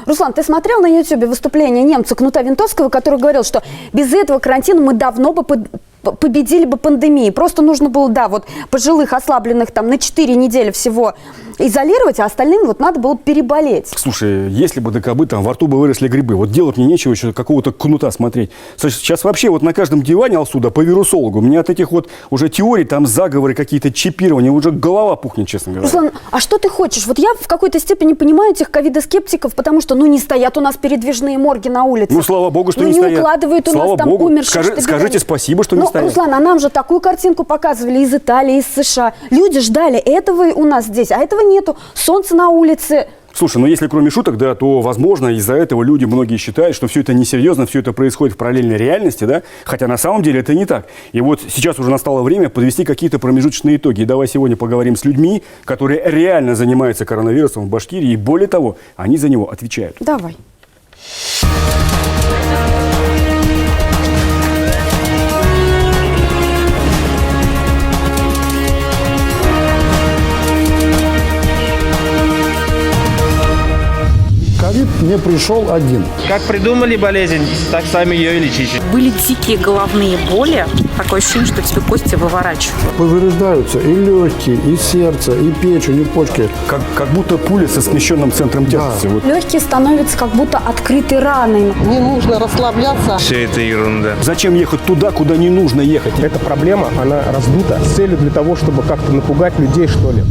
Руслан, ты смотрел на YouTube выступление немца Кнута Винтовского, который говорил, что без этого карантина мы давно бы победили бы пандемию. Просто нужно было, да, вот пожилых, ослабленных там на 4 недели всего изолировать, а остальным вот надо было переболеть. Слушай, если бы до кобы там во рту бы выросли грибы, вот делать мне нечего еще какого-то кнута смотреть. Сейчас вообще вот на каждом диване, Алсуда, по вирусологу. У меня от этих вот уже теорий, там заговоры какие-то, чипирования, уже голова пухнет, честно говоря. Руслан, а что ты хочешь? Вот я в какой-то степени понимаю этих ковидоскептиков, потому что, ну, не стоят у нас передвижные морги на улице. Ну, слава богу, что не не стоят. укладывают у Слава нас там богу. умерших. Скажите спасибо, что не стоят. Руслан, а нам же такую картинку показывали из Италии, из США. Люди ждали этого у нас здесь, а этого нету. Солнце на улице. Слушай, ну если кроме шуток, да, то, возможно, из-за этого люди многие считают, что все это несерьезно, все это происходит в параллельной реальности, да, хотя на самом деле это не так. И вот сейчас уже настало время подвести какие-то промежуточные итоги. И давай сегодня поговорим с людьми, которые реально занимаются коронавирусом в Башкирии, и более того, они за него отвечают. Давай. Ковид не пришел один. Как придумали болезнь, так сами ее и лечите. Были дикие головные боли. Такое ощущение, что тебе кости выворачивают. Повреждаются и легкие, и сердце, и печень, и почки. Как будто пуля со смещенным центром тяжести. Да. Вот. Легкие становятся как будто открытой раной. Не нужно расслабляться. Все это ерунда. Зачем ехать туда, куда не нужно ехать? Эта проблема, она раздута с целью для того, чтобы как-то напугать людей, что ли.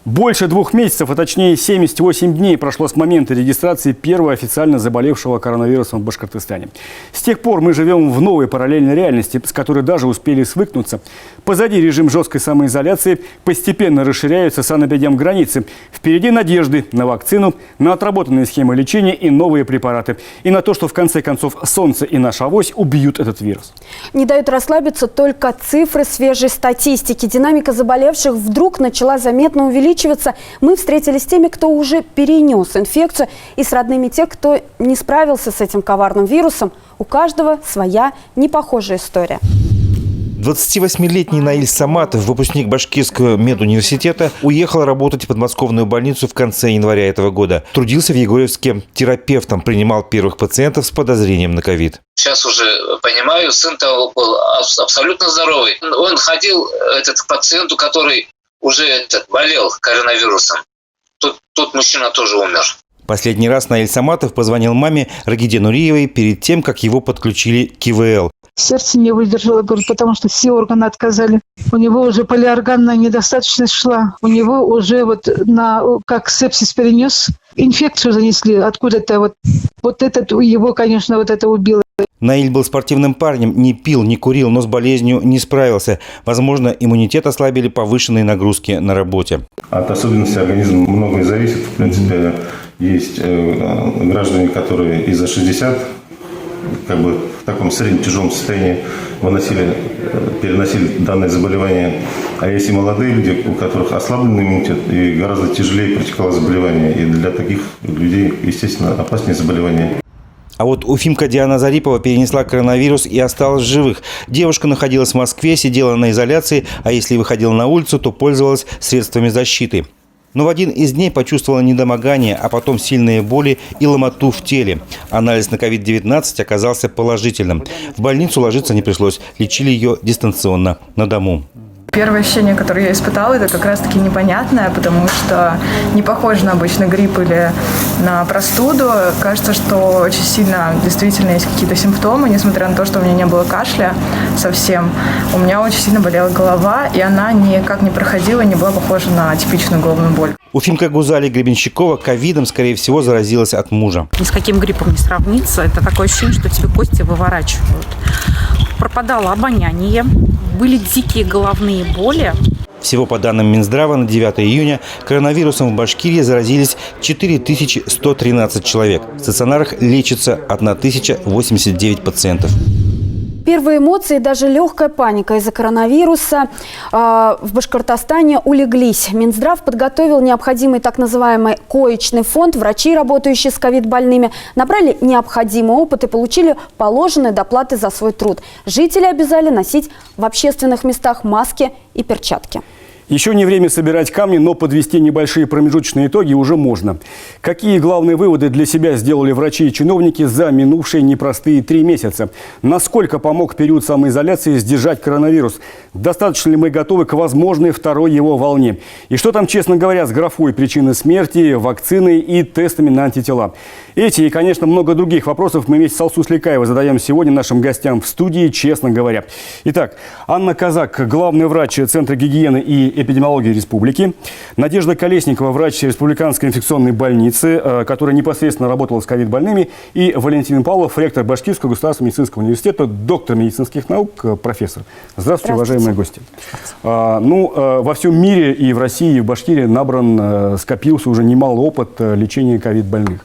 Больше 2 месяцев, а точнее 78 дней прошло с момента регистрации первого официально заболевшего коронавирусом в Башкортостане. С тех пор мы живем в новой параллельной реальности, с которой даже успели свыкнуться. Позади режим жесткой самоизоляции, постепенно расширяются санэпидемграницы. Впереди надежды на вакцину, на отработанные схемы лечения и новые препараты. И на то, что в конце концов солнце и наша авось убьют этот вирус. Не дают расслабиться только цифры свежей статистики. Динамика заболевших вдруг начала заметно увеличиваться. Мы встретились с теми, кто уже перенес инфекцию, и с родными тех, кто не справился с этим коварным вирусом. У каждого своя непохожая история. 28-летний Наиль Саматов, выпускник Башкирского медуниверситета, уехал работать в подмосковную больницу в конце января этого года. Трудился в Егорьевске терапевтом, принимал первых пациентов с подозрением на ковид. Сейчас уже понимаю, сын-то был абсолютно здоровый. Он ходил к пациенту, который уже болел коронавирусом. Тут мужчина тоже умер. Последний раз Наиль Саматов позвонил маме Рагиде Нуриевой перед тем, как его подключили к ИВЛ. Сердце не выдержало, говорю, потому что все органы отказали. У него уже полиорганная недостаточность шла. У него уже как сепсис перенес, инфекцию занесли. Откуда-то вот этот его, конечно, вот это убило. Наиль был спортивным парнем, не пил, не курил, но с болезнью не справился. Возможно, иммунитет ослабили повышенные нагрузки на работе. От особенностей организма многое зависит. В принципе, есть граждане, которые и за 60, в таком среднем тяжелом состоянии переносили данное заболевание. А есть и молодые люди, у которых ослабленный иммунитет, и гораздо тяжелее протекало заболевание. И для таких людей, естественно, опаснее заболевание. А вот уфимка Диана Зарипова перенесла коронавирус и осталась в живых. Девушка находилась в Москве, сидела на изоляции, а если выходила на улицу, то пользовалась средствами защиты. Но в один из дней почувствовала недомогание, а потом сильные боли и ломоту в теле. Анализ на COVID-19 оказался положительным. В больницу ложиться не пришлось, лечили ее дистанционно, на дому. Первое ощущение, которое я испытала, это как раз-таки непонятное, потому что не похоже на обычный грипп или на простуду. Кажется, что очень сильно действительно есть какие-то симптомы, несмотря на то, что у меня не было кашля совсем. У меня очень сильно болела голова, и она никак не проходила, не была похожа на типичную головную боль. Уфимка Гузали Гребенщикова ковидом, скорее всего, заразилась от мужа. Ни с каким гриппом не сравнится. Это такое ощущение, что тебе кости выворачивают. Пропадало обоняние, были дикие головные боли. Всего по данным Минздрава на 9 июня коронавирусом в Башкирии заразились 4113 человек. В стационарах лечится 1089 пациентов. Первые эмоции, даже легкая паника из-за коронавируса в Башкортостане улеглись. Минздрав подготовил необходимый так называемый коечный фонд. Врачи, работающие с ковид-больными, набрали необходимый опыт и получили положенные доплаты за свой труд. Жители обязали носить в общественных местах маски и перчатки. Еще не время собирать камни, но подвести небольшие промежуточные итоги уже можно. Какие главные выводы для себя сделали врачи и чиновники за минувшие непростые 3 месяца? Насколько помог период самоизоляции сдержать коронавирус? Достаточно ли мы готовы к возможной второй его волне? И что там, честно говоря, с графой причины смерти, вакциной и тестами на антитела? Эти и, конечно, много других вопросов мы вместе с Алсу Сликаевой задаем сегодня нашим гостям в студии, честно говоря. Итак, Анна Казак, главный врач Центра гигиены и эпидемиологии республики. Надежда Колесникова, врач Республиканской инфекционной больницы, которая непосредственно работала с ковид-больными. И Валентин Павлов, ректор Башкирского государственного медицинского университета, доктор медицинских наук, профессор. Здравствуйте, уважаемые гости. Во всем мире и в России, и в Башкирии скопился уже немалый опыт лечения ковид-больных.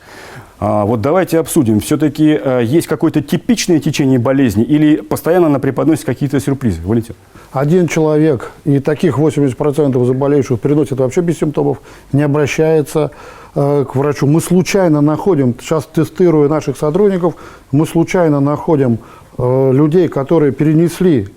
Вот давайте обсудим. Все-таки есть какое-то типичное течение болезни или постоянно она преподносит какие-то сюрпризы? Валентин. Один человек, и таких 80% заболевших переносит вообще без симптомов, не обращается к врачу. Мы случайно находим, сейчас тестируя наших сотрудников, мы случайно находим людей, которые перенесли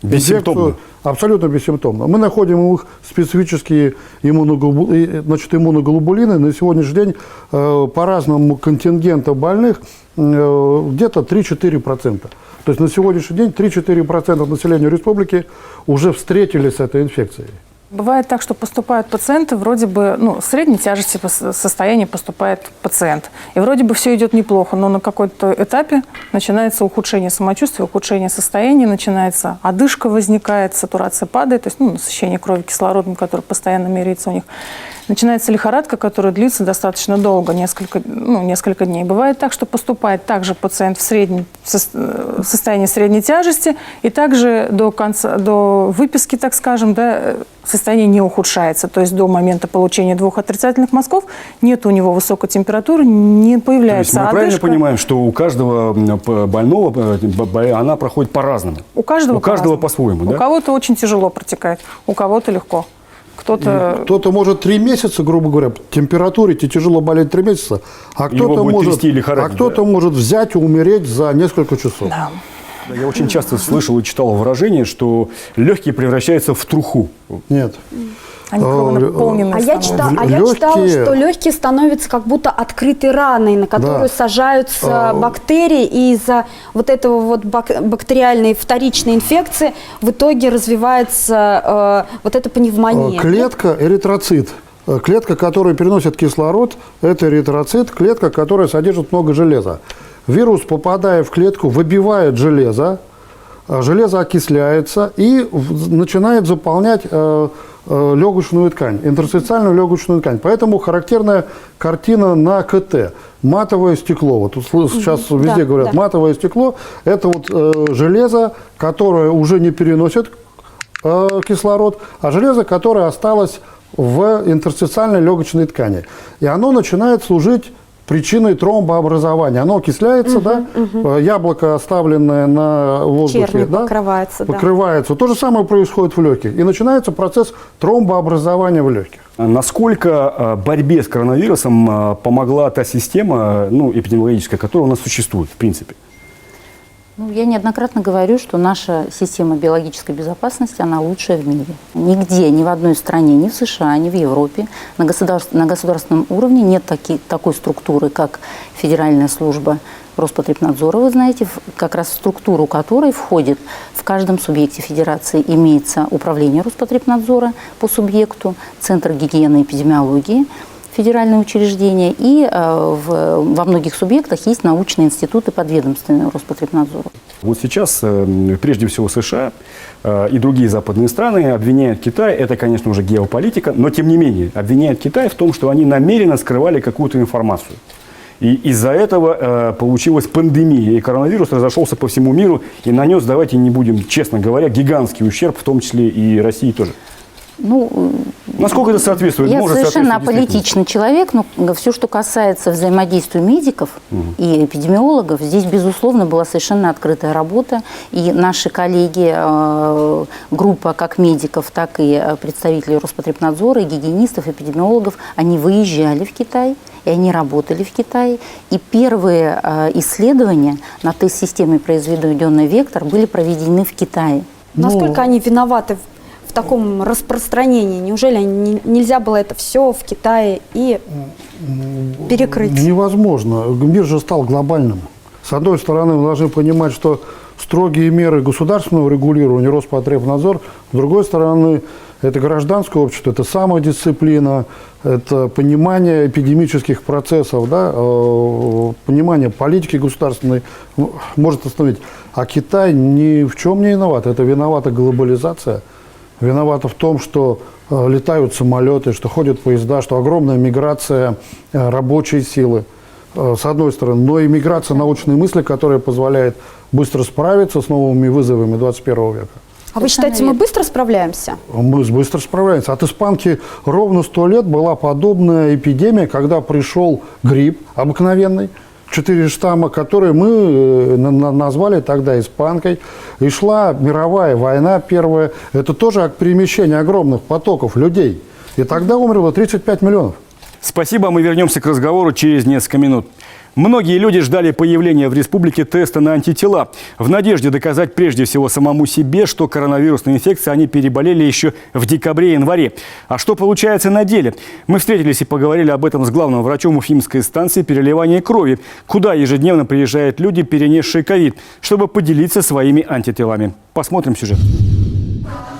бессимптомно. Абсолютно бессимптомно. Мы находим их специфические иммуноглобулины. На сегодняшний день по разному контингенту больных где-то 3-4%. То есть на сегодняшний день 3-4% населения республики уже встретились с этой инфекцией. Бывает так, что поступают пациенты, вроде бы, средней тяжести состояния поступает пациент. И вроде бы все идет неплохо, но на какой-то этапе начинается ухудшение самочувствия, ухудшение состояния, начинается одышка возникает, сатурация падает, то есть насыщение крови кислородом, который постоянно меряется у них. Начинается лихорадка, которая длится достаточно долго, несколько дней. Бывает так, что поступает также пациент в состоянии средней тяжести, и также до выписки, так скажем, состояние не ухудшается. То есть до момента получения 2 отрицательных мазков нет у него высокой температуры, не появляется То есть мы одышка. правильно понимаем, что у каждого больного она проходит по-разному? У каждого по-своему, да? У кого-то очень тяжело протекает, у кого-то легко. Кто-то может 3 месяца, грубо говоря, температуре тяжело болеть 3 месяца, а кто-то может взять и умереть за несколько часов. Да. Я очень часто слышал и читал выражение, что легкие превращаются в труху. Нет. Они наполнены. Я читала, что легкие становятся как будто открытой раной, на которую сажаются бактерии, и из-за вот этого вот бактериальной вторичной инфекции в итоге развивается вот эта пневмония. Клетка эритроцит. Клетка, которая переносит кислород, это эритроцит, клетка, которая содержит много железа. Вирус, попадая в клетку, выбивает железо, железо окисляется и начинает заполнять легочную ткань, интерстициальную легочную ткань. Поэтому характерная картина на КТ. Матовое стекло. Вот сейчас везде говорят, матовое стекло – это вот железо, которое уже не переносит кислород, а железо, которое осталось в интерстициальной легочной ткани. И оно начинает служить причиной тромбообразования. Оно окисляется, яблоко, оставленное на воздухе, покрывается. То же самое происходит в легких. И начинается процесс тромбообразования в легких. Насколько борьбе с коронавирусом помогла та система эпидемиологическая, которая у нас существует, в принципе? Я неоднократно говорю, что наша система биологической безопасности, она лучшая в мире. Нигде, ни в одной стране, ни в США, ни в Европе на государственном уровне нет такой структуры, как Федеральная служба Роспотребнадзора, вы знаете, как раз в структуру которой входит в каждом субъекте федерации имеется управление Роспотребнадзора по субъекту, Центр гигиены и эпидемиологии, федеральные учреждения, и во многих субъектах есть научные институты подведомственные Роспотребнадзору. Вот сейчас, прежде всего, США и другие западные страны обвиняют Китай, это, конечно, уже геополитика, но, тем не менее, обвиняют Китай в том, что они намеренно скрывали какую-то информацию. И из-за этого получилась пандемия, и коронавирус разошелся по всему миру и нанес, давайте не будем, честно говоря, гигантский ущерб, в том числе и России тоже. Насколько это соответствует? Я совершенно аполитичный человек, но все, что касается взаимодействия медиков и эпидемиологов, здесь, безусловно, была совершенно открытая работа. И наши коллеги, группа как медиков, так и представителей Роспотребнадзора, и гигиенистов, эпидемиологов, они выезжали в Китай, и они работали в Китае. И первые исследования на тест-системе, произведенной «Вектор», были проведены в Китае. Насколько они виноваты в таком распространении? Неужели нельзя было это все в Китае и перекрыть? Невозможно. Мир же стал глобальным. С одной стороны, мы должны понимать, что строгие меры государственного регулирования, Роспотребнадзор, с другой стороны, это гражданское общество, это самодисциплина, это понимание эпидемических процессов, да, понимание политики государственной может остановить. А Китай ни в чем не виноват. Это виновата глобализация. Виновата в том, что летают самолеты, что ходят поезда, что огромная миграция рабочей силы, с одной стороны. Но и миграция научной мысли, которая позволяет быстро справиться с новыми вызовами 21 века. А вы считаете, мы быстро справляемся? Мы быстро справляемся. От испанки ровно 100 лет была подобная эпидемия, когда пришел грипп обыкновенный, 4 штамма, которые мы назвали тогда испанкой. И шла мировая война первая. Это тоже перемещение огромных потоков людей. И тогда умерло 35 миллионов. Спасибо, мы вернемся к разговору через несколько минут. Многие люди ждали появления в республике теста на антитела в надежде доказать прежде всего самому себе, что коронавирусной инфекцией они переболели еще в декабре-январе. А что получается на деле? Мы встретились и поговорили об этом с главным врачом Уфимской станции переливания крови, куда ежедневно приезжают люди, перенесшие ковид, чтобы поделиться своими антителами. Посмотрим сюжет.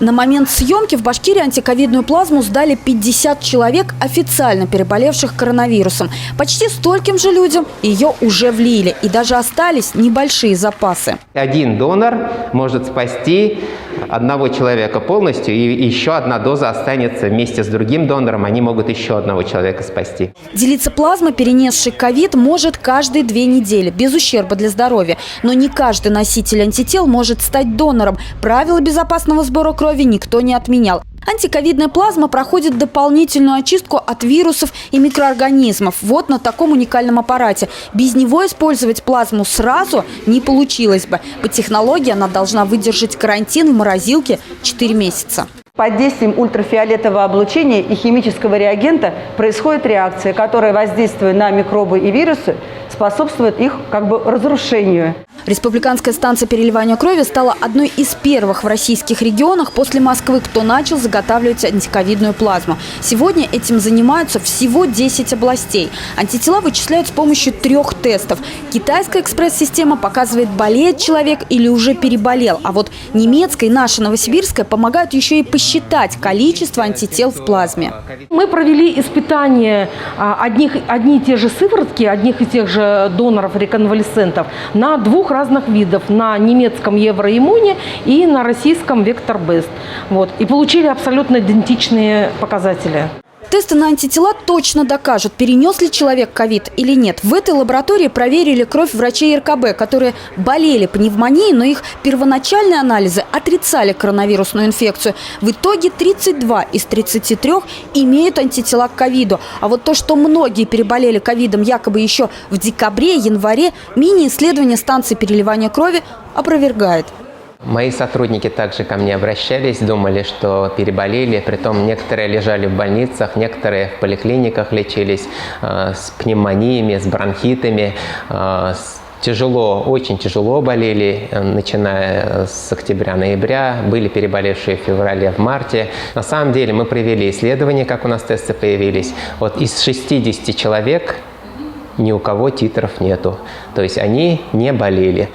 На момент съемки в Башкирии антиковидную плазму сдали 50 человек, официально переболевших коронавирусом. Почти стольким же людям ее уже влили. И даже остались небольшие запасы. Один донор может спасти одного человека полностью, и еще одна доза останется вместе с другим донором. Они могут еще одного человека спасти. Делиться плазмой, перенесший ковид, может каждые 2 недели, без ущерба для здоровья. Но не каждый носитель антител может стать донором. Правила безопасного сбора крови никто не отменял. Антиковидная плазма проходит дополнительную очистку от вирусов и микроорганизмов. Вот на таком уникальном аппарате. Без него использовать плазму сразу не получилось бы. По технологии она должна выдержать карантин в морозилке 4 месяца. Под действием ультрафиолетового облучения и химического реагента происходит реакция, которая, воздействуя на микробы и вирусы, способствует их разрушению. Республиканская станция переливания крови стала одной из первых в российских регионах после Москвы, кто начал заготавливать антиковидную плазму. Сегодня этим занимаются всего 10 областей. Антитела вычисляют с помощью 3 тестов. Китайская экспресс-система показывает, болеет человек или уже переболел. А вот немецкая и наша новосибирская помогают еще и посчитать количество антител в плазме. Мы провели испытания одни и те же сыворотки, одних и тех же доноров-реконвалесцентов на 2 разных видов. На немецком Евроиммуне и на российском Вектор Бест. И получили абсолютно идентичные показатели. Тесты на антитела точно докажут, перенес ли человек ковид или нет. В этой лаборатории проверили кровь врачей РКБ, которые болели пневмонией, но их первоначальные анализы отрицали коронавирусную инфекцию. В итоге 32 из 33 имеют антитела к ковиду. А вот то, что многие переболели ковидом якобы еще в декабре-январе, мини-исследование станции переливания крови опровергает. Мои сотрудники также ко мне обращались, думали, что переболели. Притом некоторые лежали в больницах, некоторые в поликлиниках лечились с пневмониями, с бронхитами. Очень тяжело болели, начиная с октября-ноября. Были переболевшие в феврале, в марте. На самом деле мы провели исследование, как у нас тесты появились. Из 60 человек ни у кого титров нету. То есть они не болели.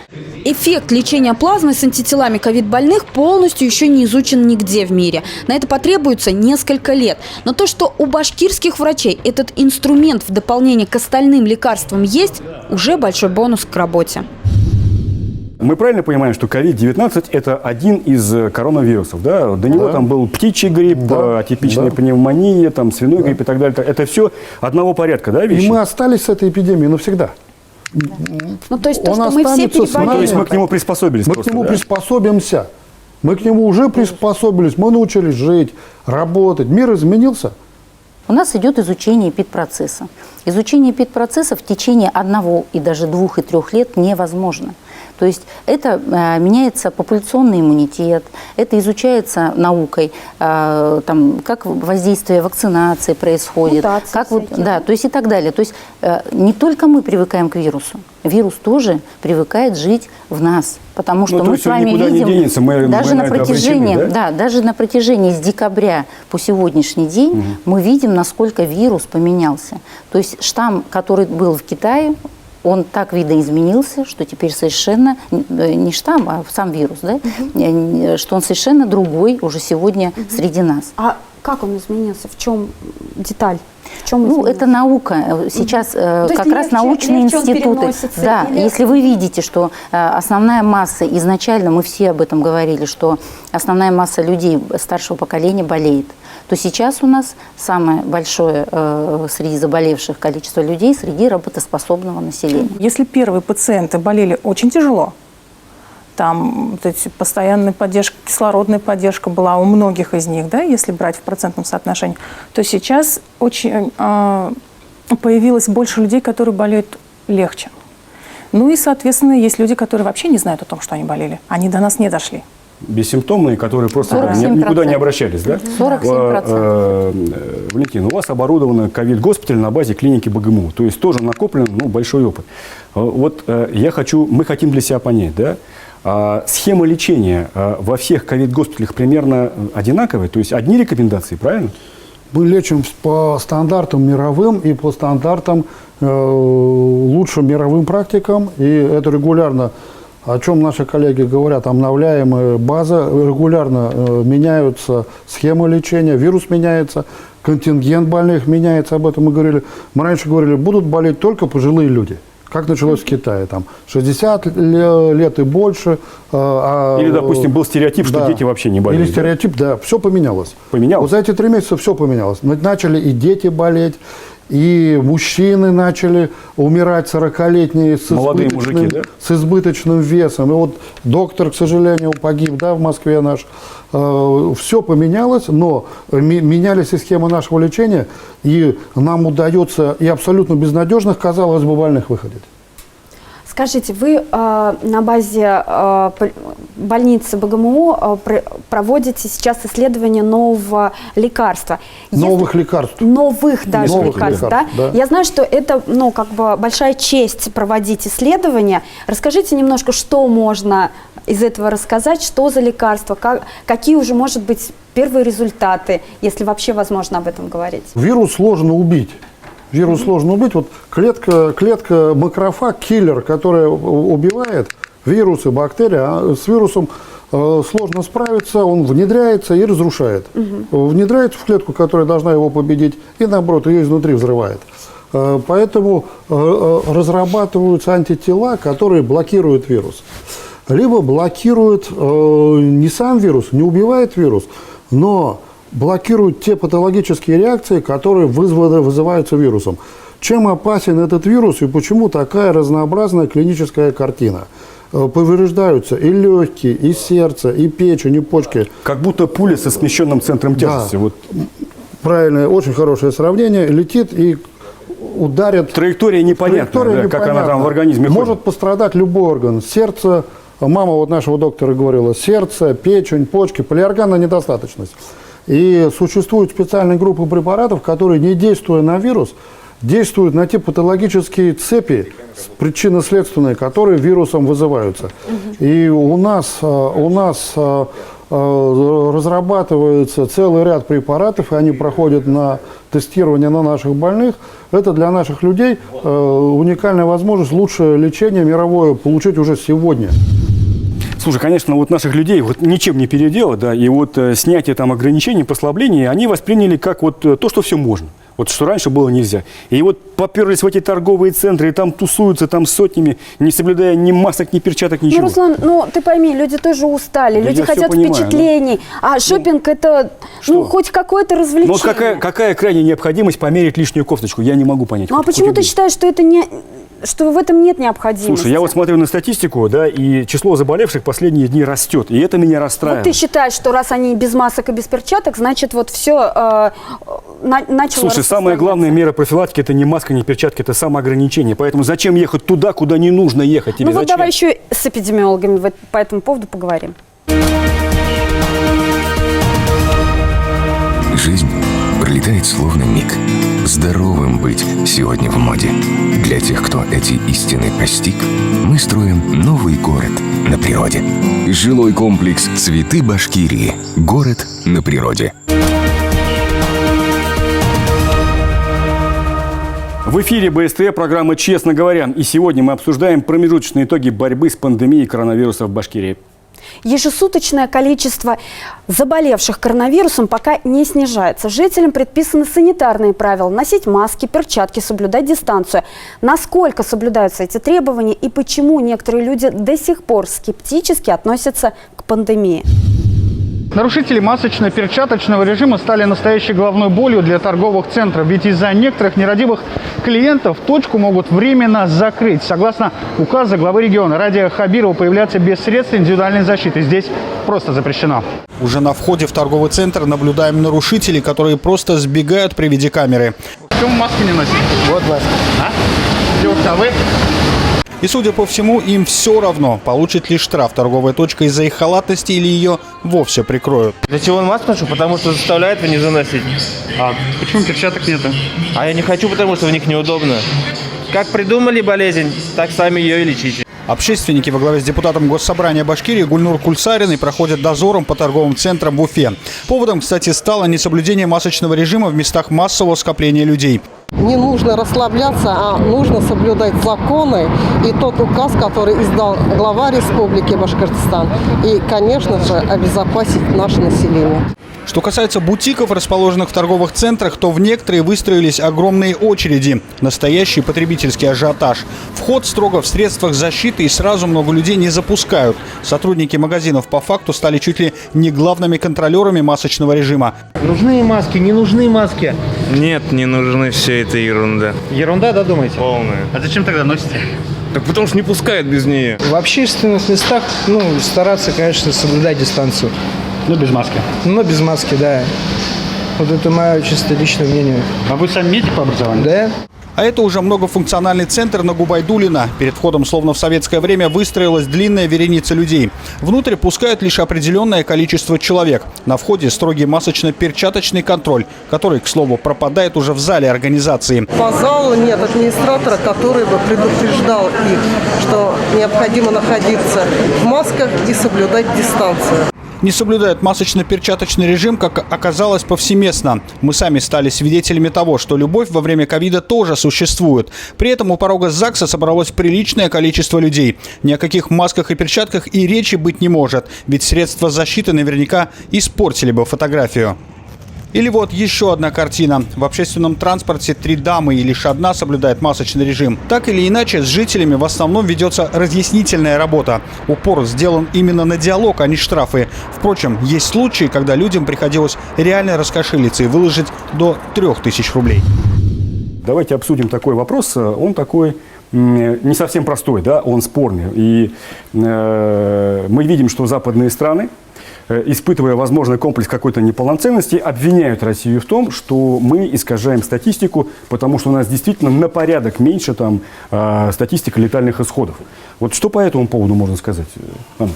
Эффект лечения плазмой с антителами ковид-больных полностью еще не изучен нигде в мире. На это потребуется несколько лет. Но то, что у башкирских врачей этот инструмент в дополнение к остальным лекарствам есть, уже большой бонус к работе. Мы правильно понимаем, что COVID-19 – это один из коронавирусов, да? До него там был птичий грипп, атипичная пневмония, свиной грипп и так далее. Это все одного порядка, да, вещи? И мы остались с этой эпидемией навсегда. То есть то, что мы все переболели. То есть мы к нему приспособились. Мы к нему приспособимся. Мы к нему уже приспособились. Мы научились жить, работать. Мир изменился. У нас идет изучение эпидпроцесса. Изучение эпидпроцесса в течение 1 и даже 2 и 3 лет невозможно. То есть это меняется популяционный иммунитет, это изучается наукой, там, как воздействие вакцинации происходит, мутации как вот, всякие. да, то есть и так далее. То есть не только мы привыкаем к вирусу, вирус тоже привыкает жить в нас, потому что Ну, то мы есть с он вами никуда не видим, денется, мы даже на на это протяжении, обречены, да? даже на протяжении с декабря по сегодняшний день мы видим, насколько вирус поменялся. То есть штамм, который был в Китае, он так видоизменился, что теперь совершенно не штамм, а сам вирус, да? Что он совершенно другой уже сегодня среди нас. А как он изменился? В чем деталь? В чем Ну, изменился? это наука. Сейчас как раз легче- научные легче он институты. переносится, Да, или- если вы видите, что основная масса, изначально мы все об этом говорили, что основная масса людей старшего поколения болеет, то сейчас у нас самое большое среди заболевших количество людей среди работоспособного населения. Если первые пациенты болели очень тяжело, там вот эти постоянная поддержка, кислородная поддержка была у многих из них, да, если брать в процентном соотношении, то сейчас очень появилось больше людей, которые болеют легче. Ну и, соответственно, есть люди, которые вообще не знают о том, что они болели. Они до нас не дошли. Бессимптомные, которые просто 47%. никуда не обращались, да? 47%. Валентин, у вас оборудован ковид-госпиталь на базе клиники БГМУ, то есть тоже накоплен большой опыт. Вот мы хотим для себя понять, да? Схема лечения во всех ковид-госпиталях примерно одинаковая, то есть одни рекомендации, правильно? Мы лечим по стандартам мировым и по стандартам лучшим мировым практикам. И это регулярно, о чем наши коллеги говорят, обновляемая база, регулярно меняются схемы лечения, вирус меняется, контингент больных меняется, об этом мы говорили. Мы раньше говорили, будут болеть только пожилые люди. Как началось в Китае, там 60 лет и больше. Или, допустим, был стереотип, что дети вообще не болеют. Или стереотип, да, все поменялось. Поменялось? Вот за эти 3 месяца все поменялось. Начали и дети болеть, и мужчины начали умирать 40-летние Молодые мужики, да? с избыточным весом. И вот доктор, к сожалению, погиб, да, в Москве наш. Все поменялось, но менялись и схемы нашего лечения, и нам удается и абсолютно безнадежных, казалось бы, больных выходить. Скажите, вы на базе больницы БГМУ проводите сейчас исследование нового лекарства. Новых лекарств. Новых даже Новых лекарств, лекарств, да? да. Я знаю, что это, как бы большая честь проводить исследования. Расскажите немножко, что можно из этого рассказать, что за лекарства, какие уже, может быть, первые результаты, если вообще возможно об этом говорить. Вирус сложно убить. Вирус сложно убить. Вот клетка макрофаг, киллер, которая убивает вирусы, бактерии, с вирусом сложно справиться, он внедряется и разрушает. Внедряется в клетку, которая должна его победить, и наоборот, ее изнутри взрывает. Поэтому разрабатываются антитела, которые блокируют вирус. Либо блокируют не сам вирус, не убивает вирус, но блокируют те патологические реакции, которые вызываются вирусом. Чем опасен этот вирус и почему такая разнообразная клиническая картина? Повреждаются и легкие, и сердце, и печень, и почки. Как будто пуля со смещенным центром тяжести. Да. Вот. Правильное, очень хорошее сравнение. Летит и ударит. Траектория непонятная, как она там в организме ходит. Может пострадать любой орган. Сердце, мама вот нашего доктора говорила, сердце, печень, почки, полиорганная недостаточность. И существуют специальные группы препаратов, которые, не действуя на вирус, действуют на те патологические цепи, причинно-следственные, которые вирусом вызываются. И у нас разрабатывается целый ряд препаратов, и они проходят на тестирование на наших больных. Это для наших людей уникальная возможность лучшее лечение мировое получить уже сегодня. Слушай, конечно, вот наших людей вот ничем не переделать, да, и вот снятие там ограничений, послаблений, они восприняли как вот то, что все можно. Вот что раньше было нельзя. И вот поперлись в эти торговые центры, и там тусуются там сотнями, не соблюдая ни масок, ни перчаток, ничего. Ну, Руслан, ты пойми, люди тоже устали, Да люди я всё хотят понимаю, впечатлений, а шопинг это, хоть какое-то развлечение. Ну вот какая крайняя необходимость померить лишнюю кофточку, я не могу понять. Ну а хоть почему ты убей. считаешь, что это не что в этом нет необходимости. Слушай, я вот смотрю на статистику, да, и число заболевших последние дни растет, и это меня расстраивает. Вот ты считаешь, что раз они без масок и без перчаток, значит, вот все начало. Слушай, самая главная мера профилактики – это не маска, не перчатки, это самоограничение. Поэтому зачем ехать туда, куда не нужно ехать? Тебе ну вот зачем? давай еще с эпидемиологами по этому поводу поговорим. Жизнь пролетает словно миг. Здоровым быть сегодня в моде. Для тех, кто эти истины постиг, мы строим новый город на природе. Жилой комплекс «Цветы Башкирии». Город на природе. В эфире БСТ, программа «Честно говоря». И сегодня мы обсуждаем промежуточные итоги борьбы с пандемией коронавируса в Башкирии. Ежесуточное количество заболевших коронавирусом пока не снижается. Жителям предписаны санитарные правила: носить маски, перчатки, соблюдать дистанцию. Насколько соблюдаются эти требования и почему некоторые люди до сих пор скептически относятся к пандемии? Нарушители масочно-перчаточного режима стали настоящей головной болью для торговых центров. Ведь из-за некоторых нерадивых клиентов точку могут временно закрыть. Согласно указу главы региона Радия Хабирова, появляться без средств индивидуальной защиты здесь просто запрещено. Уже на входе в торговый центр наблюдаем нарушителей, которые просто сбегают при виде камеры. Почему маски не носите? Вот маски. Девушка, а вы? И, судя по всему, им все равно, получит ли штраф торговая точка из-за их халатности или ее вовсе прикроют. Для чего он маску ношу? Потому что заставляет внизу носить. А почему перчаток нету? А я не хочу, потому что в них неудобно. Как придумали болезнь, так сами ее и лечите. Общественники во главе с депутатом Госсобрания Башкирии Гульнур Кульсариной проходят дозором по торговым центрам в Уфе. Поводом, кстати, стало несоблюдение масочного режима в местах массового скопления людей. Не нужно расслабляться, а нужно соблюдать законы и тот указ, который издал глава Республики Башкортостан. И, конечно же, обезопасить наше население. Что касается бутиков, расположенных в торговых центрах, то в некоторые выстроились огромные очереди. Настоящий потребительский ажиотаж. Вход строго в средствах защиты и сразу много людей не запускают. Сотрудники магазинов по факту стали чуть ли не главными контролерами масочного режима. Нужны маски, не нужны маски? Нет, не нужны, все это ерунда. Ерунда, да, думаете? Полная. А зачем тогда носите? Так потому что не пускают без нее. В общественных местах, стараться, конечно, соблюдать дистанцию. Ну, без маски. Но без маски, да. Вот это мое чисто личное мнение. А вы сами медик по образованию? Да. А это уже многофункциональный центр на Губайдулина. Перед входом, словно в советское время, выстроилась длинная вереница людей. Внутрь пускают лишь определенное количество человек. На входе строгий масочно-перчаточный контроль, который, к слову, пропадает уже в зале организации. По залу нет администратора, который бы предупреждал их, что необходимо находиться в масках и соблюдать дистанцию. Не соблюдают масочно-перчаточный режим, как оказалось, повсеместно. Мы сами стали свидетелями того, что любовь во время ковида тоже существует. При этом у порога ЗАГСа собралось приличное количество людей. Ни о каких масках и перчатках и речи быть не может, ведь средства защиты наверняка испортили бы фотографию. Или вот еще одна картина. В общественном транспорте 3 дамы и лишь одна соблюдает масочный режим. Так или иначе, с жителями в основном ведется разъяснительная работа. Упор сделан именно на диалог, а не штрафы. Впрочем, есть случаи, когда людям приходилось реально раскошелиться и выложить до 3000 рублей. Давайте обсудим такой вопрос. Он такой не совсем простой, да, он спорный. И мы видим, что западные страны, испытывая возможный комплекс какой-то неполноценности, обвиняют Россию в том, что мы искажаем статистику, потому что у нас действительно на порядок меньше там статистика летальных исходов. Вот что по этому поводу можно сказать, Анна?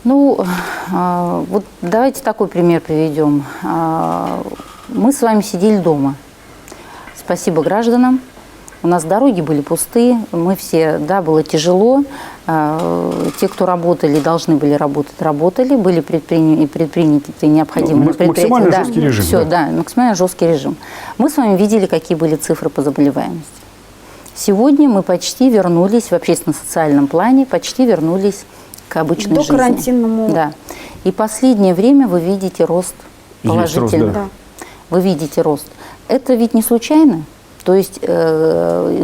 Ну, вот давайте такой пример приведем. Мы с вами сидели дома. Спасибо гражданам. У нас дороги были пустые, мы все, да, было тяжело. Те, кто работали, должны были работать, работали, были предприняты необходимые предприятия. Максимально жесткий режим. Все, да, максимально жесткий режим. Мы с вами видели, какие были цифры по заболеваемости. Сегодня мы почти вернулись в общественно-социальном плане, почти вернулись к обычной жизни. До карантинному. Да. И последнее время вы видите рост положительный. Рост, да. Вы видите рост. Это ведь не случайно. То есть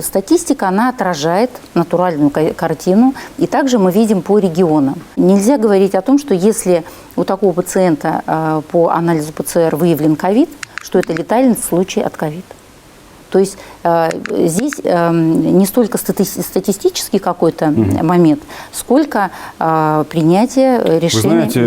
статистика, она отражает натуральную картину. И также мы видим по регионам. Нельзя говорить о том, что если у такого пациента по анализу ПЦР выявлен ковид, что это летальный случай от ковида. То То есть здесь не столько статистический какой-то момент, сколько принятие решения. Вы знаете,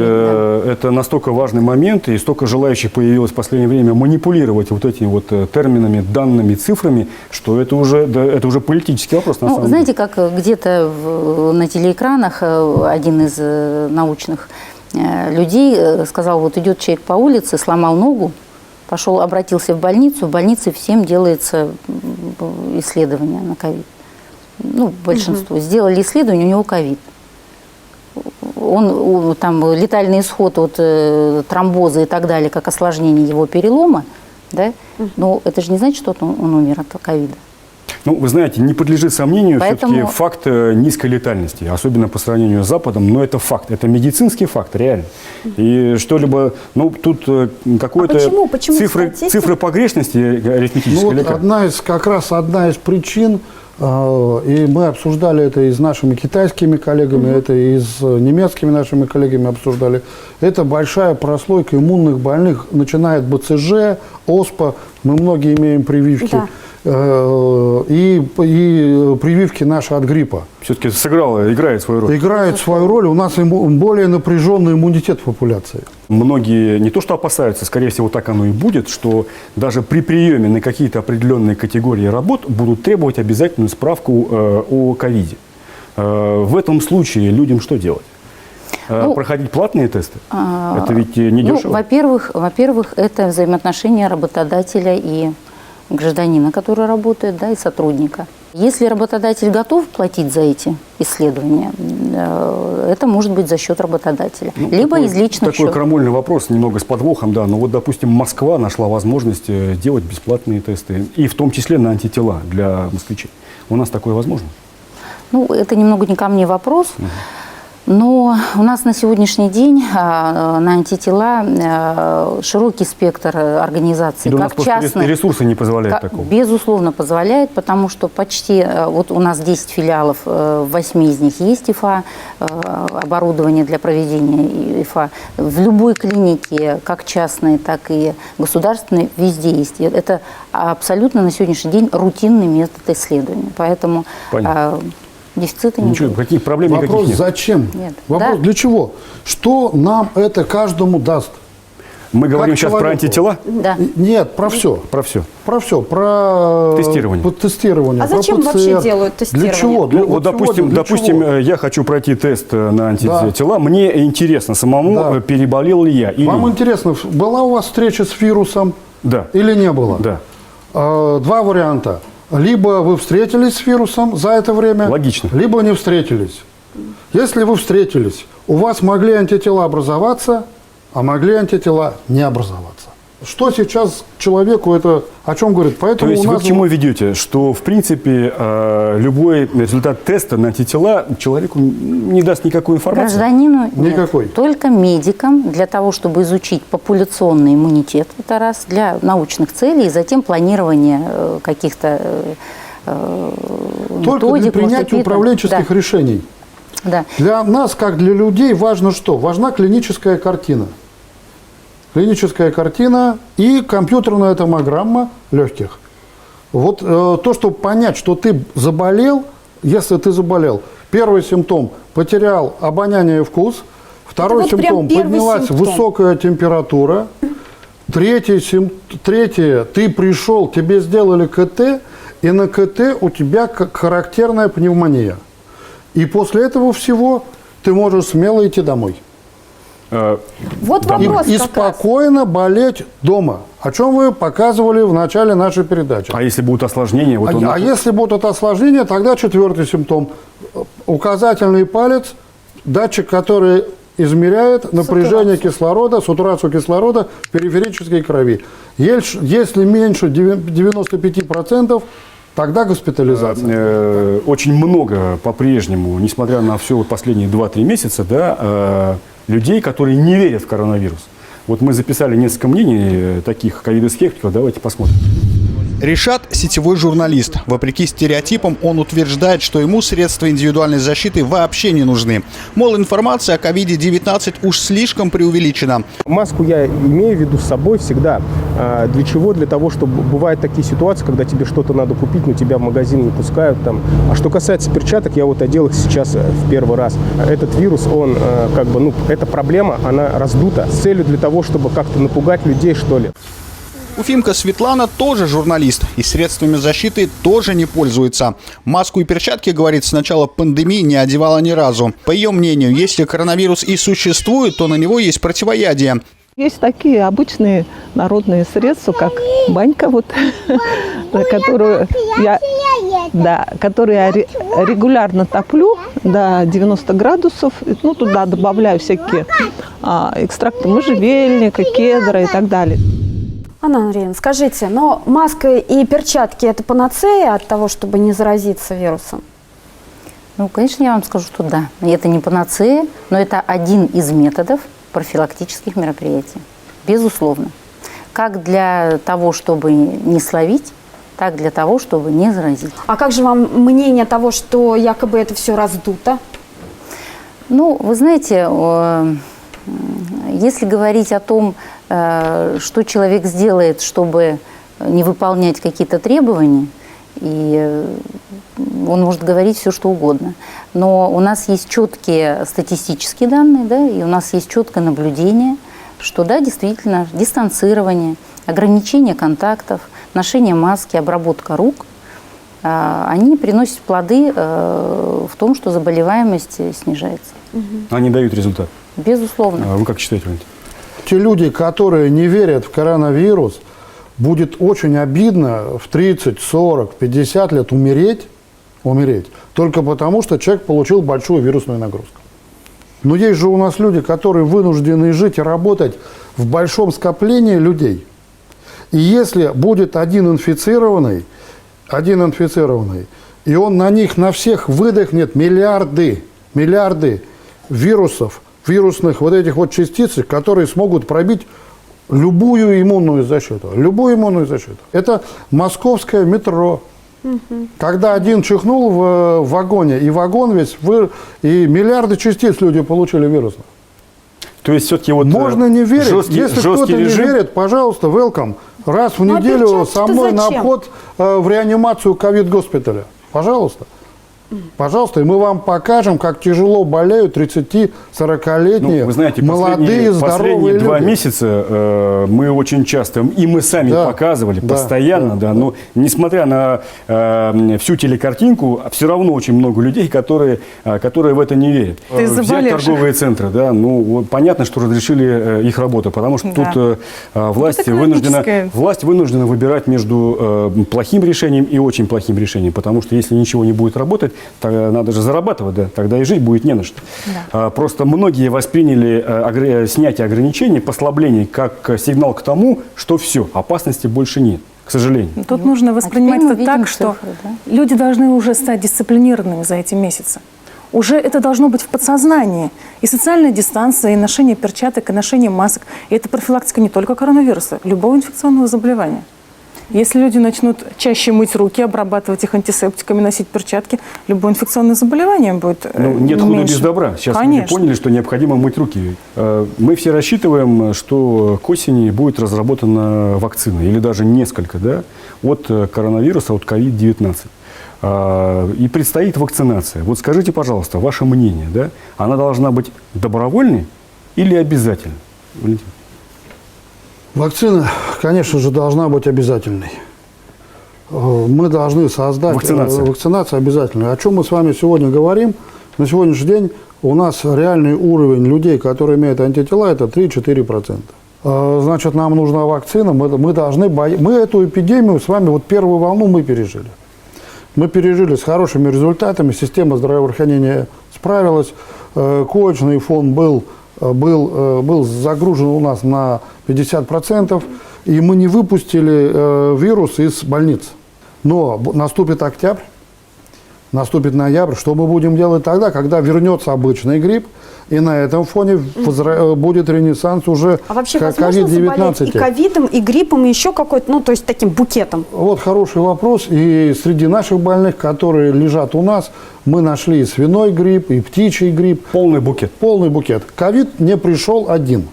это настолько важный момент, и столько желающих появилось в последнее время манипулировать вот этими вот терминами, данными, цифрами, что это уже политический вопрос на самом деле. Знаете, как где-то на телеэкранах один из научных людей сказал, вот идет человек по улице, сломал ногу, пошел, обратился в больнице всем делается исследование на ковид. Ну, большинство. Сделали исследование, у него ковид. Там летальный исход от тромбоза и так далее, как осложнение его перелома, да? Но это же не значит, что он умер от ковида. Ну, вы знаете, не подлежит сомнению все-таки факт низкой летальности, особенно по сравнению с Западом, но это факт, это медицинский факт, реально. И что-либо, ну, тут какой-то цифры погрешности арифметической. Ну, вот как раз одна из причин, и мы обсуждали это и с нашими китайскими коллегами, это и с немецкими нашими коллегами обсуждали, это большая прослойка иммунных больных, начиная от БЦЖ, ОСПА, мы многие имеем прививки. Да. И прививки наши от гриппа. Все-таки играет свою роль. Играет свою роль. У нас более напряженный иммунитет в популяции. Многие не то что опасаются, скорее всего, так оно и будет, что даже при приеме на какие-то определенные категории работ будут требовать обязательную справку о ковиде. В этом случае людям что делать? Проходить платные тесты? Это ведь не дешево. Во-первых, это взаимоотношения работодателя и гражданина, который работает, да, и сотрудника. Если работодатель готов платить за эти исследования, это может быть за счет работодателя, либо из личных счетов. Такой крамольный вопрос, немного с подвохом, да, но вот, допустим, Москва нашла возможность делать бесплатные тесты, и в том числе на антитела для москвичей. У нас такое возможно? Ну, это немного не ко мне вопрос. Но у нас на сегодняшний день на антитела широкий спектр организаций, как частных. Ресурсы не позволяют такого? Безусловно, позволяет, потому что почти, вот у нас 10 филиалов, в 8 из них есть ИФА, оборудование для проведения ИФА. В любой клинике, как частной, так и государственной, везде есть. Это абсолютно на сегодняшний день рутинный метод исследования. Поэтому дефицита не будет. Каких проблем никаких нет. Вопрос зачем? Нет. Вопрос для чего? Что нам это каждому даст? Мы говорим сейчас про антитела? Да. Нет, про все. Про все. Про все. Про тестирование. А зачем вообще делают тестирование? Для чего? Вот, допустим, я хочу пройти тест на антитела. Мне интересно самому, переболел ли я. Вам интересно, была у вас встреча с вирусом? Да. Или не было? Да. Два варианта. Либо вы встретились с вирусом за это время, логично, либо не встретились. Если вы встретились, у вас могли антитела образоваться, а могли антитела не образоваться. Что сейчас человеку это о чем говорит? Поэтому то есть вы к чему ведете? Что, в принципе, любой результат теста на антитела человеку не даст никакой информации? Гражданину никакой. Нет, только медикам для того, чтобы изучить популяционный иммунитет, это раз, для научных целей, и затем планирование каких-то только методик. Для принятия управленческих решений. Да. Для нас, как для людей, важно что? Важна клиническая картина. Клиническая картина и компьютерная томограмма легких. Вот то, чтобы понять, что ты заболел, если ты заболел, первый симптом – потерял обоняние и вкус, второй симптом – поднялась высокая температура, третье – ты пришел, тебе сделали КТ, и на КТ у тебя характерная пневмония. И после этого всего ты можешь смело идти домой. Вот вопрос и спокойно болеть дома, о чем вы показывали в начале нашей передачи. А если будут осложнения? Вот если будут осложнения, тогда четвертый симптом. Указательный палец, датчик, который измеряет напряжение кислорода, сатурацию кислорода в периферической крови. Если меньше 95%, тогда госпитализация. Очень много по-прежнему, несмотря на все последние 2-3 месяца, да, людей, которые не верят в коронавирус. Вот мы записали несколько мнений таких ковидоскептиков, давайте посмотрим. Ришат – сетевой журналист. Вопреки стереотипам, он утверждает, что ему средства индивидуальной защиты вообще не нужны. Мол, информация о COVID-19 уж слишком преувеличена. Маску я имею в виду с собой всегда. Для чего? Для того, чтобы бывают такие ситуации, когда тебе что-то надо купить, но тебя в магазин не пускают. Там. А что касается перчаток, я вот одел их сейчас в первый раз. Этот вирус, он эта проблема, она раздута с целью для того, чтобы как-то напугать людей, что ли. Уфимка Светлана тоже журналист и средствами защиты тоже не пользуется. Маску и перчатки, говорит, с начала пандемии не одевала ни разу. По ее мнению, если коронавирус и существует, то на него есть противоядие. Есть такие обычные народные средства, как банька, которую я регулярно топлю до 90 градусов. Туда добавляю всякие экстракты можжевельника, кедра и так далее. Анна Андреевна, скажите, но маска и перчатки – это панацея от того, чтобы не заразиться вирусом? Ну, конечно, я вам скажу, что да. Это не панацея, но это один из методов профилактических мероприятий. Безусловно. Как для того, чтобы не словить, так для того, чтобы не заразить. А как же вам мнение того, что якобы это все раздуто? Ну, вы знаете, если говорить о том, что человек сделает, чтобы не выполнять какие-то требования, и он может говорить все, что угодно. Но у нас есть четкие статистические данные, да, и у нас есть четкое наблюдение, что да, действительно, дистанцирование, ограничение контактов, ношение маски, обработка рук, они приносят плоды в том, что заболеваемость снижается. Они дают результат? Безусловно. А вы как считаете, Валентин? Те люди, которые не верят в коронавирус, будет очень обидно в 30, 40, 50 лет умереть только потому, что человек получил большую вирусную нагрузку. Но есть же у нас люди, которые вынуждены жить и работать в большом скоплении людей. И если будет один инфицированный, и он на них, на всех выдохнет миллиарды вирусов, вирусных вот этих вот частиц, которые смогут пробить любую иммунную защиту. Это московское метро. Когда один чихнул в вагоне, и вагон весь, и миллиарды частиц люди получили вирусных. То есть все-таки вот можно не верить. Если кто-то не режим... верит, пожалуйста, welcome. Раз в неделю со мной на вход в реанимацию ковид-госпиталя. Пожалуйста. Пожалуйста, и мы вам покажем, как тяжело болеют 30-40-летние, вы знаете, молодые, здоровые люди. 2 месяца мы очень часто, и мы сами показывали постоянно, но несмотря на всю телекартинку, все равно очень много людей, которые в это не верят. Взять торговые центры, понятно, что разрешили их работу, потому что тут власть вынуждена выбирать между плохим решением и очень плохим решением, потому что если ничего не будет работать, тогда надо же зарабатывать, да, тогда и жить будет не на что. Да. Просто многие восприняли снятие ограничений, послабление как сигнал к тому, что все, опасности больше нет, к сожалению. Тут нужно воспринимать это так, что люди должны уже стать дисциплинированными за эти месяцы. Уже это должно быть в подсознании. И социальная дистанция, и ношение перчаток, и ношение масок. И это профилактика не только коронавируса, любого инфекционного заболевания. Если люди начнут чаще мыть руки, обрабатывать их антисептиками, носить перчатки, любое инфекционное заболевание будет нет худа без добра. Сейчас люди поняли, что необходимо мыть руки. Мы все рассчитываем, что к осени будет разработана вакцина, или даже несколько, от коронавируса, от COVID-19. И предстоит вакцинация. Вот скажите, пожалуйста, ваше мнение, она должна быть добровольной или обязательной? Валентин? Вакцина, конечно же, должна быть обязательной. Мы должны создать вакцинацию обязательную. О чем мы с вами сегодня говорим? На сегодняшний день у нас реальный уровень людей, которые имеют антитела, это 3-4%. Значит, нам нужна вакцина. Мы эту эпидемию с вами, первую волну мы пережили. Мы пережили с хорошими результатами. Система здравоохранения справилась. Коечный фон был загружен у нас на 50%, и мы не выпустили вирус из больниц. Но наступит октябрь, наступит ноябрь. Что мы будем делать тогда, когда вернется обычный грипп, и на этом фоне будет ренессанс уже А вообще возможно заболеть и ковидом, и гриппом, и еще какой-то, ну, то есть таким букетом? Вот хороший вопрос. И среди наших больных, которые лежат у нас, мы нашли и свиной грипп, и птичий грипп. Полный букет. Полный букет. Ковид не пришел один.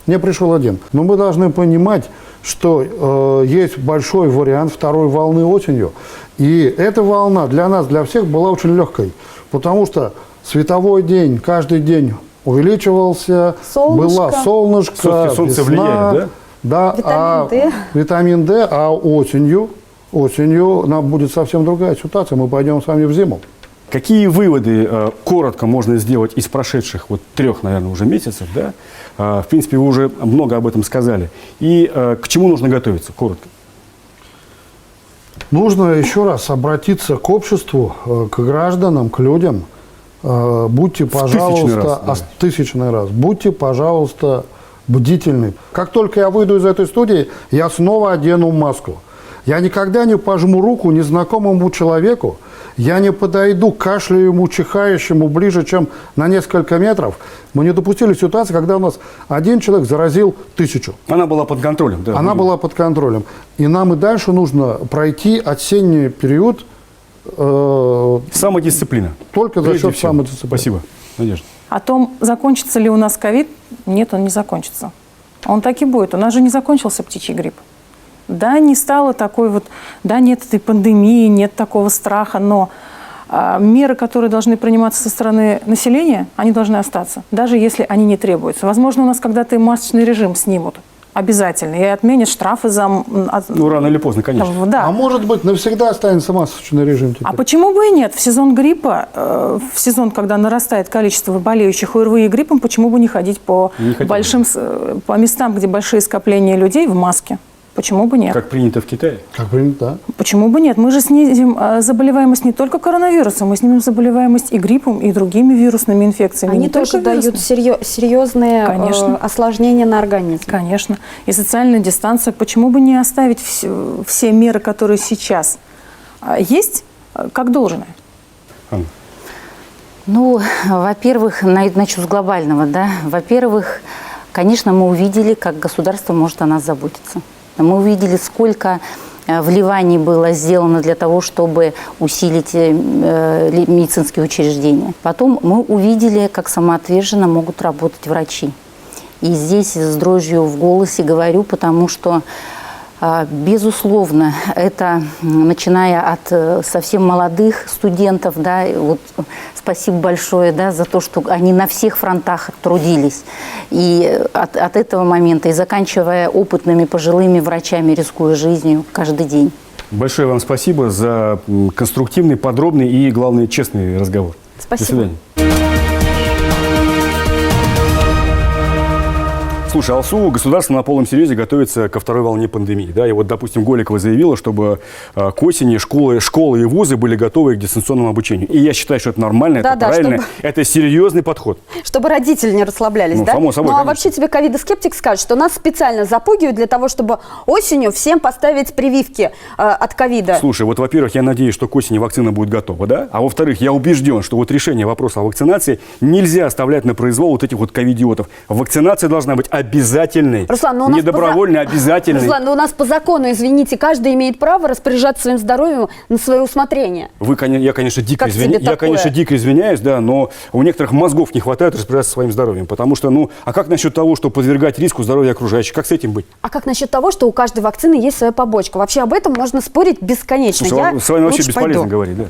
Не пришел один. Но мы должны понимать, что есть большой вариант второй волны осенью. И эта волна для нас, для всех была очень легкой. Потому что световой день каждый день увеличивался. Солнышко. Было солнышко, Все-таки солнце весна, влияет, да? Да, витамин D, а осенью нам будет совсем другая ситуация. Мы пойдем с вами в зиму. Какие выводы коротко можно сделать из прошедших 3, наверное, уже месяцев, да? В принципе, вы уже много об этом сказали. И к чему нужно готовиться, коротко? Нужно еще раз обратиться к обществу, к гражданам, к людям. Будьте, пожалуйста, тысячный раз, будьте, пожалуйста, бдительны. Как только я выйду из этой студии, я снова одену маску. Я никогда не пожму руку незнакомому человеку, я не подойду к кашляющему, чихающему ближе, чем на несколько метров. Мы не допустили ситуации, когда у нас один человек заразил 1000. Она была под контролем. Да, Она была под контролем. И нам и дальше нужно пройти осенний период. Самодисциплина. Только за счет самодисциплины. Спасибо, Надежда. О том, закончится ли у нас ковид, нет, он не закончится. Он так и будет. У нас же не закончился птичий грипп. Да, не стало такой да, нет этой пандемии, нет такого страха, но меры, которые должны приниматься со стороны населения, они должны остаться, даже если они не требуются. Возможно, у нас когда-то и масочный режим снимут обязательно и отменят штрафы за... Ну, рано или поздно, конечно. Да. А может быть, навсегда останется масочный режим теперь? А почему бы и нет? В сезон гриппа, в сезон, когда нарастает количество болеющих ОРВИ и гриппом, почему бы не ходить по местам, где большие скопления людей в маске? Почему бы нет? Как принято в Китае? Как принято, да. Почему бы нет? Мы же снизим заболеваемость не только коронавирусом, мы снимем заболеваемость и гриппом, и другими вирусными инфекциями. Они тоже дают серьезные осложнения на организм. Конечно. И социальная дистанция. Почему бы не оставить все меры, которые сейчас есть, как должное? Ну, во-первых, начну с глобального, да. Во-первых, конечно, мы увидели, как государство может о нас заботиться. Мы увидели, сколько вливаний было сделано для того, чтобы усилить медицинские учреждения. Потом мы увидели, как самоотверженно могут работать врачи. И здесь с дрожью в голосе говорю, потому что, безусловно, это начиная от совсем молодых студентов, да, спасибо большое, да, за то, что они на всех фронтах трудились. И от этого момента, и заканчивая опытными пожилыми врачами, рискуя жизнью каждый день. Большое вам спасибо за конструктивный, подробный и, главное, честный разговор. Спасибо. До свидания. Слушай, АЛСУ государство на полном серьезе готовится ко второй волне пандемии. Да? И допустим, Голикова заявила, чтобы к осени школы и вузы были готовы к дистанционному обучению. И я считаю, что это нормально, это правильно, это серьезный подход. Чтобы родители не расслаблялись, да? Само собой, ну, а конечно. вообще тебе ковидоскептик скажет, что нас специально запугивают для того, чтобы осенью всем поставить прививки от ковида. Слушай, во-первых, я надеюсь, что к осени вакцина будет готова, да? А во-вторых, я убежден, что решение вопроса о вакцинации нельзя оставлять на произвол этих ковидиотов. Вакцинация должна быть обязательной. Руслан, но у нас не добровольной, обязательной. Руслан, но у нас по закону, извините, каждый имеет право распоряжаться своим здоровьем на свое усмотрение. Я, конечно, дико извиняюсь, да, но у некоторых мозгов не хватает распоряжаться своим здоровьем. Потому что, а как насчет того, что подвергать риску здоровья окружающих? Как с этим быть? А как насчет того, что у каждой вакцины есть своя побочка? Вообще об этом можно спорить бесконечно. Слушай, с вами вообще бесполезно говорить, да?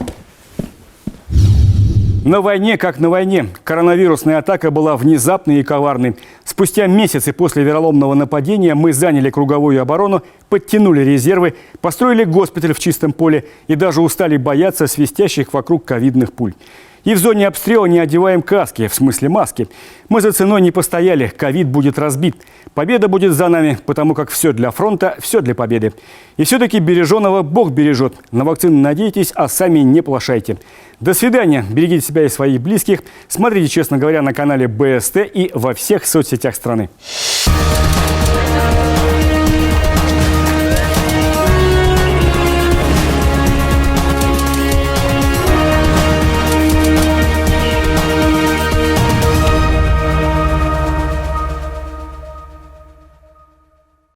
На войне, как на войне. Коронавирусная атака была внезапной и коварной. Спустя месяцы после вероломного нападения мы заняли круговую оборону, подтянули резервы, построили госпиталь в чистом поле и даже устали бояться свистящих вокруг ковидных пуль. И в зоне обстрела не одеваем каски, в смысле маски. Мы за ценой не постояли, ковид будет разбит. Победа будет за нами, потому как все для фронта, все для победы. И все-таки береженого Бог бережет. На вакцины надейтесь, а сами не плашайте. До свидания. Берегите себя и своих близких. Смотрите, честно говоря, на канале БСТ и во всех соцсетях страны.